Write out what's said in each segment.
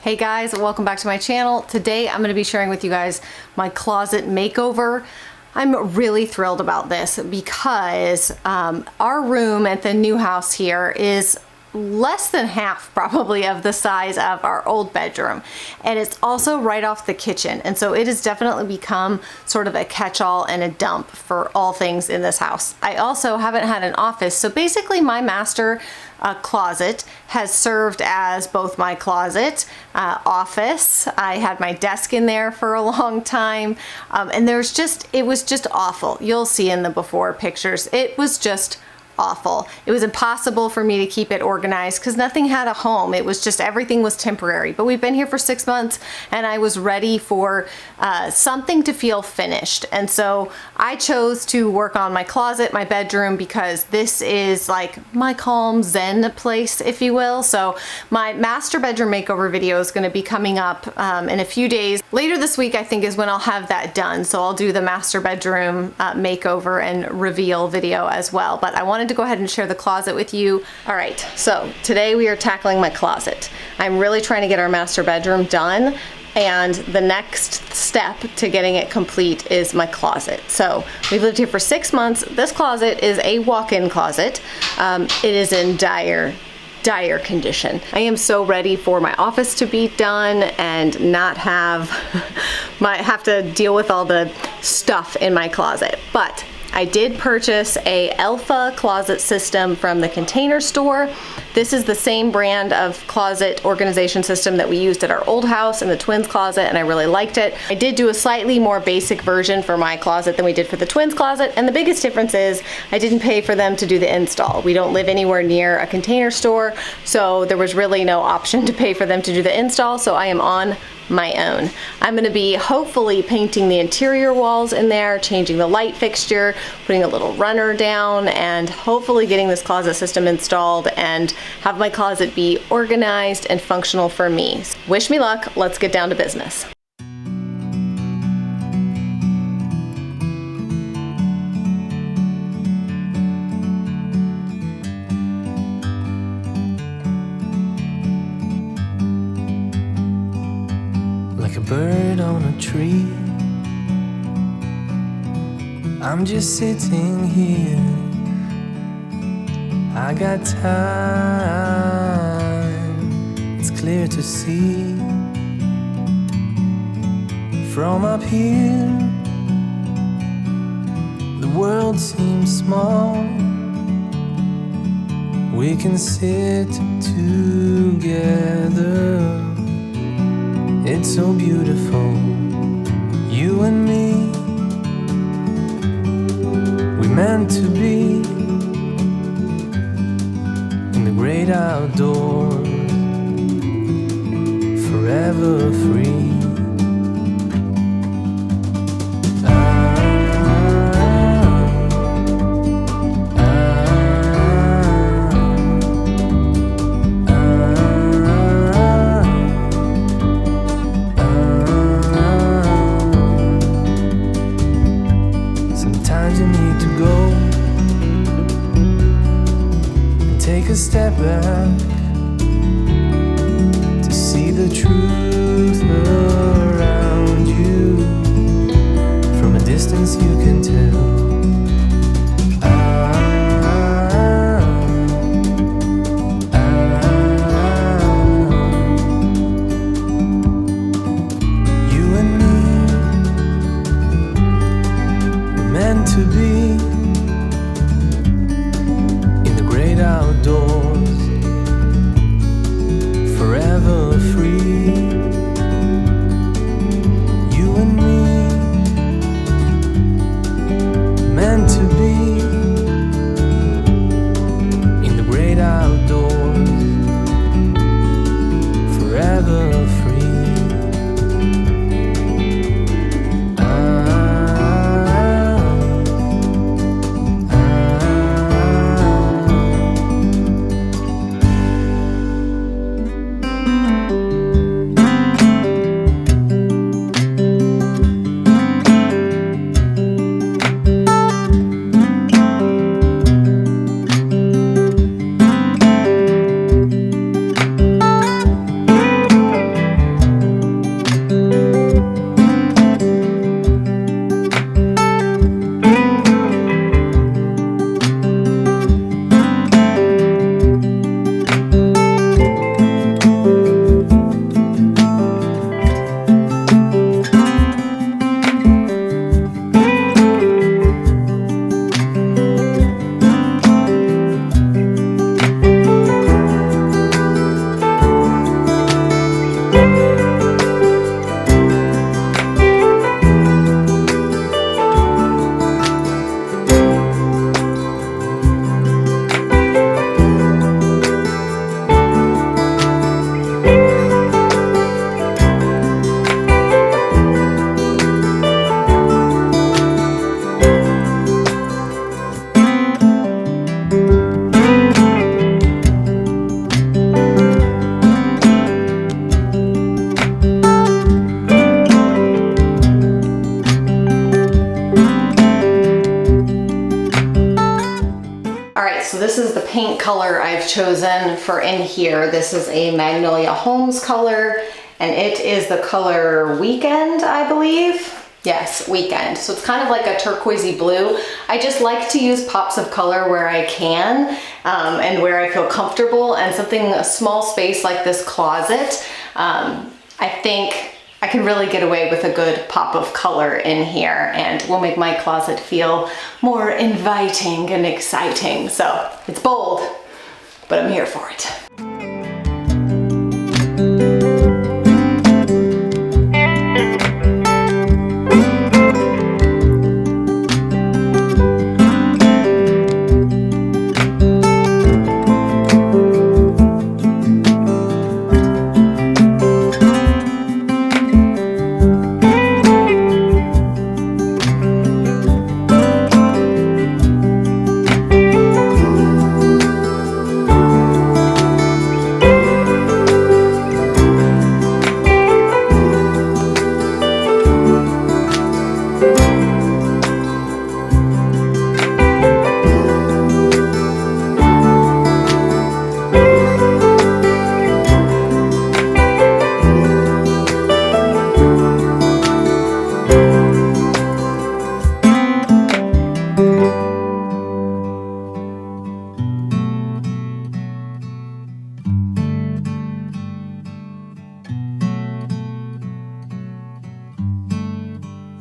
Hey guys, welcome back to my channel. Today I'm going to be sharing with you guys my closet makeover. I'm really thrilled about this because our room at the new house here is less than half probably of the size of our old bedroom, and it's also right off the kitchen, and so it has definitely become sort of a catch-all and a dump for all things in this house. I also haven't had an office, so basically my master closet has served as both my closet, office. I had my desk in there for a long time, and it was just awful. You'll see in the before pictures, it was just awful. It was impossible for me to keep it organized because nothing had a home. It was just, everything was temporary. But we've been here for 6 months and I was ready for something to feel finished. And so I chose to work on my closet, my bedroom, because this is like my calm zen place, if you will. So my master bedroom makeover video is going to be coming up in a few days. Later this week, I think, is when I'll have that done. So I'll do the master bedroom makeover and reveal video as well. But I wanted to go ahead and share the closet with you. All right, so today we are tackling my closet. I'm really trying to get our master bedroom done, and the next step to getting it complete is my closet. So we've lived here for 6 months. This closet is a walk-in closet. It is in dire condition. I am so ready for my office to be done and not have to deal with all the stuff in my closet. But I did purchase a Alpha closet system from the Container Store. This is the same brand of closet organization system that we used at our old house in the twins closet, and I really liked it. I did do a slightly more basic version for my closet than we did for the twins closet, and the biggest difference is I didn't pay for them to do the install. We don't live anywhere near a Container Store, so there was really no option to pay for them to do the install, so I am on my own. I'm going to be hopefully painting the interior walls in there, changing the light fixture, putting a little runner down, and hopefully getting this closet system installed and have my closet be organized and functional for me. Wish me luck. Let's get down to business. Like a bird on a tree, I'm just sitting here. I got time, it's clear to see. From up here, the world seems small. We can sit together. It's so beautiful, you and me. We meant to be in the great outdoors, forever free. Take a step back to see the truth of paint color I've chosen for in here. This is a Magnolia Homes color, and it is the color Weekend, I believe. Yes, Weekend. So it's kind of like a turquoisey blue. I just like to use pops of color where I can and where I feel comfortable, and a small space like this closet, I think I can really get away with a good pop of color in here, and will make my closet feel more inviting and exciting. So it's bold, but I'm here for it.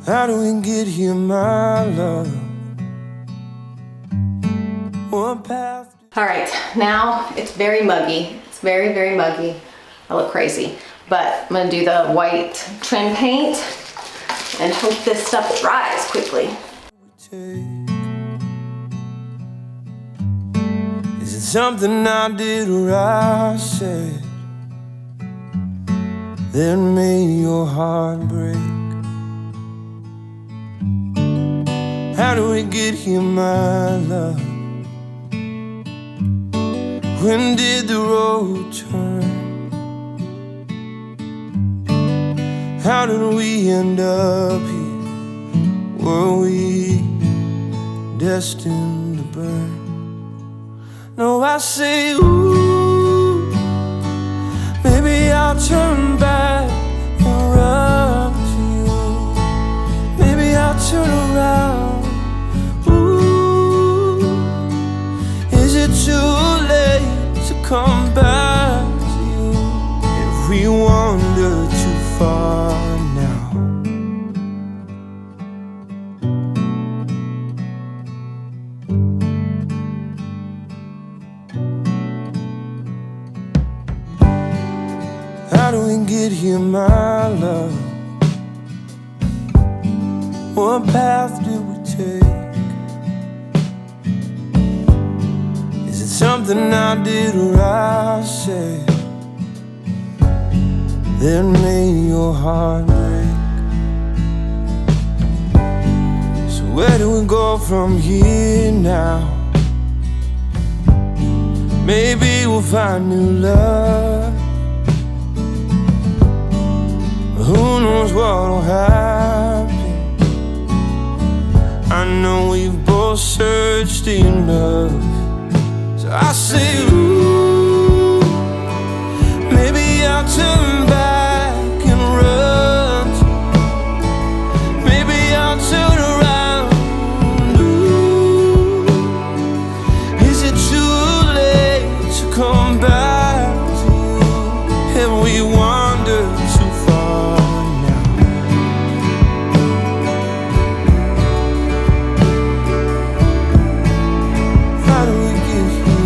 How do we get here, my love? What path? All right, now it's very muggy. It's very, very muggy. I look crazy, but I'm gonna do the white trim paint and hope this stuff dries quickly. Is it something I did or I said that made your heart break? How do we get here, my love? When did the road turn? How did we end up here? Were we destined to burn? No, I say, ooh, maybe I'll turn back and run to you. Maybe I'll turn around. Too late to come back to you if we wander too far now. How do we get here, my love? What path did we take? Something I did or I said that made your heart break. So where do we go from here now? Maybe we'll find new love. Who knows what'll happen? I know we've both searched enough. I say, ooh, maybe I'll turn back and run. Maybe I'll turn around. Ooh, is it too late to come back to you? Have we wandered too far now? How do we get here?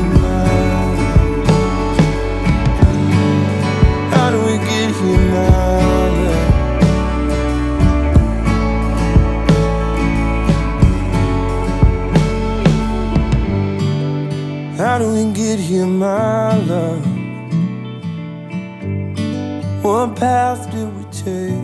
How do we get here, my love? What path did we take?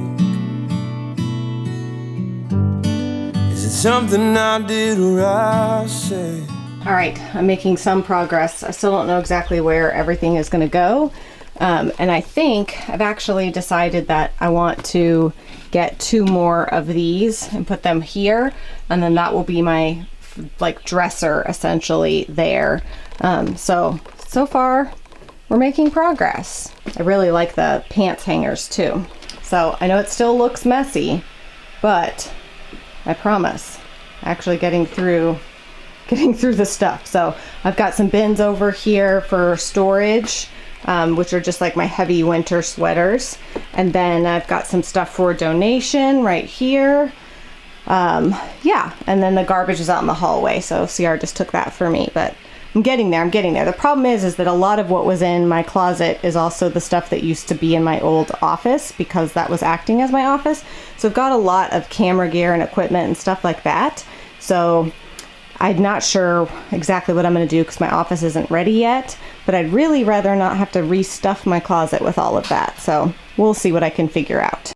Is it something I did or I said? All right, I'm making some progress. I still don't know exactly where everything is gonna go. And I think I've actually decided that I want to get 2 more of these and put them here, and then that will be my like dresser essentially there. So far we're making progress. I really like the pants hangers too. So I know it still looks messy, but I promise actually getting through the stuff. So I've got some bins over here for storage, which are just like my heavy winter sweaters. And then I've got some stuff for donation right here. Yeah, and then the garbage is out in the hallway. So CR just took that for me, but I'm getting there. The problem is that a lot of what was in my closet is also the stuff that used to be in my old office, because that was acting as my office. So I've got a lot of camera gear and equipment and stuff like that. So I'm not sure exactly what I'm going to do because my office isn't ready yet, but I'd really rather not have to restuff my closet with all of that. So we'll see what I can figure out.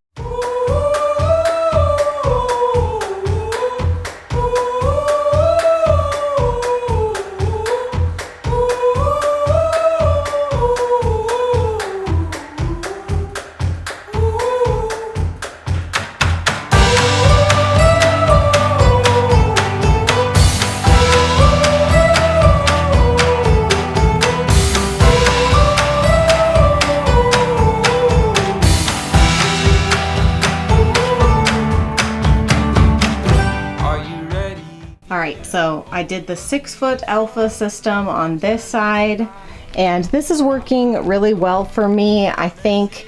So I did the 6-foot alpha system on this side, and this is working really well for me. I think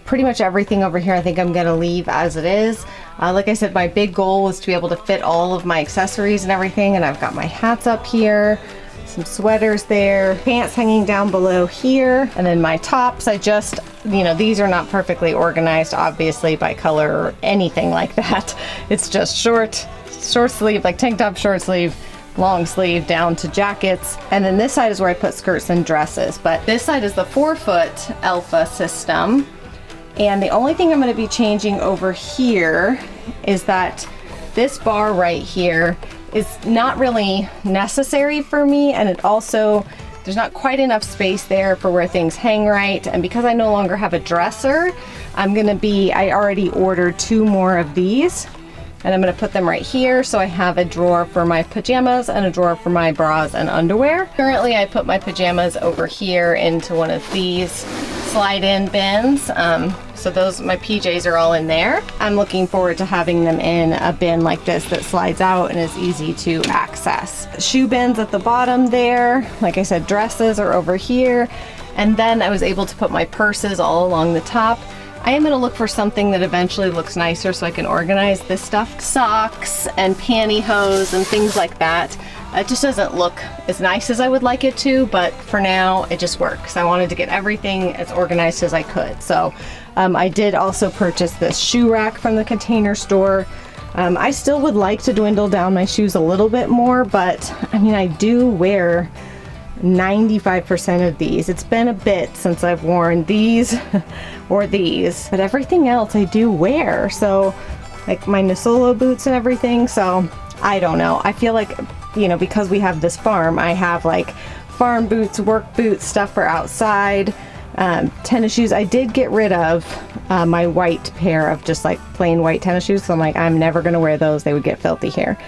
pretty much everything over here I think I'm gonna leave as it is. Like I said, my big goal was to be able to fit all of my accessories and everything, and I've got my hats up here, some sweaters there, pants hanging down below here, and then my tops, I just, you know, these are not perfectly organized obviously by color or anything like that. It's just short sleeve, like tank top, short sleeve, long sleeve down to jackets. And then this side is where I put skirts and dresses. But this side is the 4-foot alpha system. And the only thing I'm going to be changing over here is that this bar right here is not really necessary for me. And it also, there's not quite enough space there for where things hang right. And because I no longer have a dresser, I already ordered 2 more of these. And I'm going to put them right here, so I have a drawer for my pajamas and a drawer for my bras and underwear. Currently I put my pajamas over here into one of these slide-in bins. So my PJs are all in there. I'm looking forward to having them in a bin like this that slides out and is easy to access. Shoe bins at the bottom there. Like I said, dresses are over here. And then I was able to put my purses all along the top. I am going to look for something that eventually looks nicer so I can organize this stuff. Socks and pantyhose and things like that. It just doesn't look as nice as I would like it to, but for now it just works. I wanted to get everything as organized as I could. So I did also purchase this shoe rack from the Container Store. I still would like to dwindle down my shoes a little bit more, but I mean, I do wear 95% of these. It's been a bit since I've worn these or these, but everything else I do wear. So like my Nisolo boots and everything. So I don't know. I feel like, you know, because we have this farm, I have like farm boots, work boots, stuff for outside, tennis shoes. I did get rid of my white pair of just like plain white tennis shoes. So I'm like, I'm never going to wear those. They would get filthy here.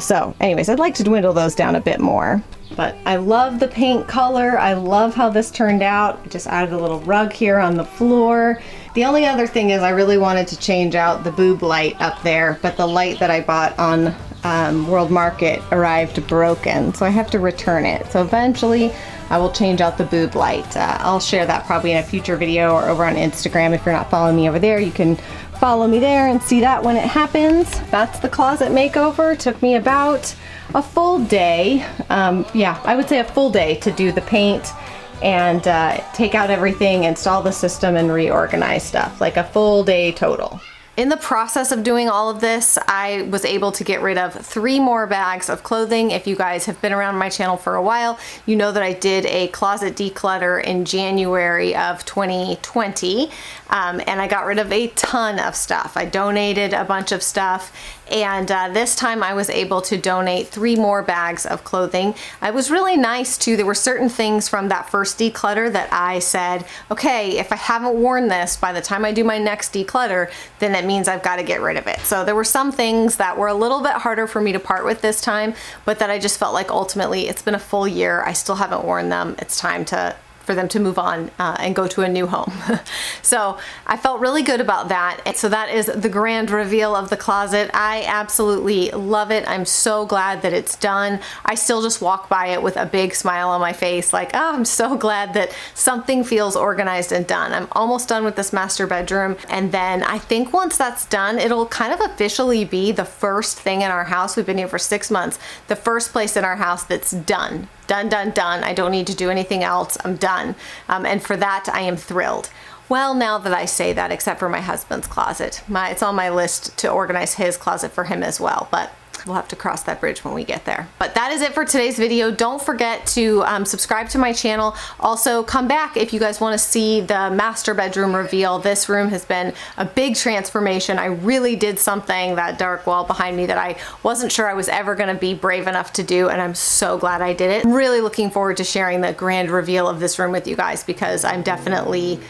So anyways, I'd like to dwindle those down a bit more. But I love the paint color. I love how this turned out. I just added a little rug here on the floor. The only other thing is I really wanted to change out the boob light up there, but the light that I bought on World Market arrived broken, so I have to return it. So eventually I will change out the boob light. I'll share that probably in a future video or over on Instagram. If you're not following me over there, you can follow me there and see that when it happens. That's the closet makeover. It took me about a full day. Yeah, I would say a full day to do the paint and take out everything, install the system, and reorganize stuff. Like a full day total. In the process of doing all of this, I was able to get rid of 3 more bags of clothing. If you guys have been around my channel for a while, you know that I did a closet declutter in January of 2020, and I got rid of a ton of stuff. I donated a bunch of stuff, and this time I was able to donate 3 more bags of clothing. It was really nice too. There were certain things from that first declutter that I said, okay, if I haven't worn this by the time I do my next declutter, then it it means I've got to get rid of it. So there were some things that were a little bit harder for me to part with this time, but that I just felt like ultimately it's been a full year. I still haven't worn them. It's time for them to move on and go to a new home. So I felt really good about that. And so that is the grand reveal of the closet. I absolutely love it. I'm so glad that it's done. I still just walk by it with a big smile on my face, like, oh, I'm so glad that something feels organized and done. I'm almost done with this master bedroom. And then I think once that's done, it'll kind of officially be the first thing in our house. We've been here for 6 months. The first place in our house that's done. Done, done, done. I don't need to do anything else. I'm done. And for that, I am thrilled. Well, now that I say that, except for my husband's closet. It's on my list to organize his closet for him as well, but we'll have to cross that bridge when we get there. But that is it for today's video. Don't forget to subscribe to my channel. Also, come back if you guys want to see the master bedroom reveal. This room has been a big transformation. I really did something, that dark wall behind me, that I wasn't sure I was ever going to be brave enough to do, and I'm so glad I did it. I'm really looking forward to sharing the grand reveal of this room with you guys, because I'm definitely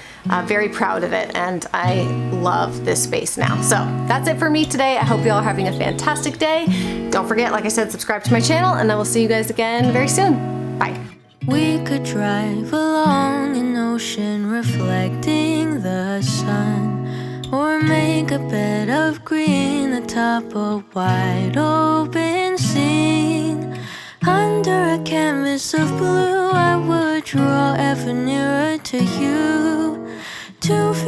very proud of it, and I love this space now. So that's it for me today. I hope you all are having a fantastic day. Don't forget, like I said, subscribe to my channel, and I will see you guys again very soon. Bye. We could drive along an ocean reflecting the sun, or make a bed of green atop a wide open scene. Under a canvas of blue, I would draw ever nearer to you, to feel